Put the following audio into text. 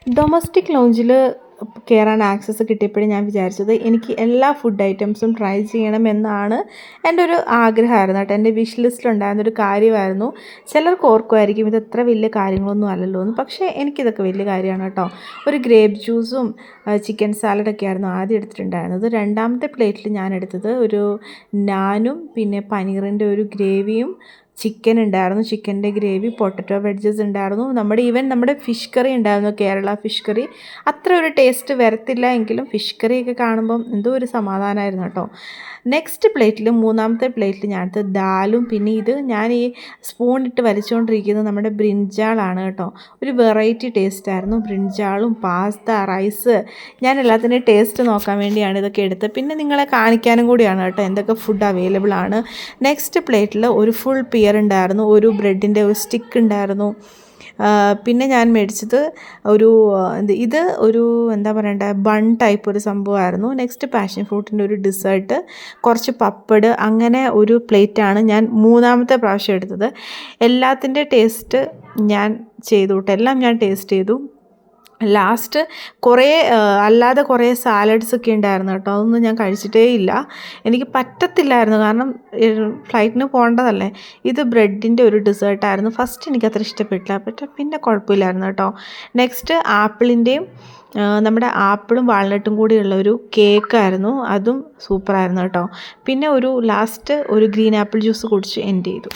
Domestic ലോഞ്ചിൽ കയറാൻ access കിട്ടിയപ്പോഴും ഞാൻ വിചാരിച്ചത് എനിക്ക് എല്ലാ ഫുഡ് ഐറ്റംസും ട്രൈ ചെയ്യണമെന്നാണ് എൻ്റെ ഒരു ആഗ്രഹമായിരുന്നു കേട്ടോ. എൻ്റെ വിഷ് ലിസ്റ്റിലുണ്ടായിരുന്നൊരു കാര്യമായിരുന്നു. ചിലർക്ക് ഓർക്കുമായിരിക്കും ഇത് അത്ര വലിയ കാര്യങ്ങളൊന്നും അല്ലല്ലോ എന്ന്, പക്ഷേ എനിക്കിതൊക്കെ വലിയ കാര്യമാണ് കേട്ടോ. ഒരു ഗ്രേപ്പ് ജ്യൂസും ചിക്കൻ സാലഡൊക്കെ ആയിരുന്നു ആദ്യം എടുത്തിട്ടുണ്ടായിരുന്നത്. രണ്ടാമത്തെ പ്ലേറ്റിൽ ഞാൻ എടുത്തത് ഒരു നാനും പിന്നെ പനീറിൻ്റെ ഒരു ഗ്രേവിയും ചിക്കൻ ഉണ്ടായിരുന്നു, ചിക്കൻ്റെ ഗ്രേവി, പൊട്ടറ്റോ വെഡ്ജസ് ഉണ്ടായിരുന്നു, നമ്മുടെ ഫിഷ് കറി ഉണ്ടായിരുന്നു, കേരള ഫിഷ് കറി. അത്ര ഒരു ടേസ്റ്റ് വരത്തില്ല എങ്കിലും ഫിഷ് കറിയൊക്കെ കാണുമ്പം എന്തോ ഒരു സമാധാനമായിരുന്നു കേട്ടോ. നെക്സ്റ്റ് പ്ലേറ്റിൽ, മൂന്നാമത്തെ പ്ലേറ്റിൽ ഞാനടുത്ത് ദാലും പിന്നെ ഇത് ഞാൻ ഈ സ്പൂണിട്ട് വലിച്ചുകൊണ്ടിരിക്കുന്നത് നമ്മുടെ ബ്രിഞ്ചാളാണ് കേട്ടോ. ഒരു വെറൈറ്റി ടേസ്റ്റായിരുന്നു. ബ്രിഞ്ചാളും പാസ്ത, റൈസ്, ഞാൻ എല്ലാത്തിൻ്റെയും ടേസ്റ്റ് നോക്കാൻ വേണ്ടിയാണ് ഇതൊക്കെ എടുത്തത്. പിന്നെ നിങ്ങളെ കാണിക്കാനും കൂടിയാണ് കേട്ടോ എന്തൊക്കെ ഫുഡ് അവൈലബിൾ ആണ്. നെക്സ്റ്റ് പ്ലേറ്റിൽ ഒരു ഫുൾ പിയർ ഉണ്ടായിരുന്നു, ഒരു ബ്രെഡിൻ്റെ ഒരു സ്റ്റിക്ക് ഉണ്ടായിരുന്നു. പിന്നെ ഞാൻ മേടിച്ചത് ഒരു എന്താ പറയണ്ടേ, ബൺ ടൈപ്പ് ഒരു സംഭവമായിരുന്നു. നെക്സ്റ്റ് പാഷൻ ഫ്രൂട്ടിൻ്റെ ഒരു ഡിസേർട്ട്, കുറച്ച് പപ്പട്, അങ്ങനെ ഒരു പ്ലേറ്റാണ് ഞാൻ മൂന്നാമത്തെ പ്രാവശ്യം എടുത്തത്. എല്ലാത്തിൻ്റെ ടേസ്റ്റ് ഞാൻ ചെയ്തു കേട്ടോ, എല്ലാം ഞാൻ ടേസ്റ്റ് ചെയ്തു. ലാസ്റ്റ് അല്ലാതെ കുറേ സാലഡ്സൊക്കെ ഉണ്ടായിരുന്നു കേട്ടോ. അതൊന്നും ഞാൻ കഴിച്ചിട്ടേ ഇല്ല, എനിക്ക് പറ്റത്തില്ലായിരുന്നു, കാരണം ഫ്ലൈറ്റിന് പോകേണ്ടതല്ലേ. ഇത് ബ്രെഡിൻ്റെ ഒരു ഡിസേർട്ടായിരുന്നു. ഫസ്റ്റ് എനിക്കത്ര ഇഷ്ടപ്പെട്ടില്ല, പിന്നെ കുഴപ്പമില്ലായിരുന്നു കേട്ടോ. നെക്സ്റ്റ് ആപ്പിളിൻ്റെയും നമ്മുടെ ആപ്പിളും വാൾനട്ടും കൂടിയുള്ള ഒരു കേക്കായിരുന്നു, അതും സൂപ്പറായിരുന്നു കേട്ടോ. പിന്നെ ലാസ്റ്റ് ഒരു ഗ്രീൻ ആപ്പിൾ ജ്യൂസ് കുടിച്ച് എൻഡ് ചെയ്തു.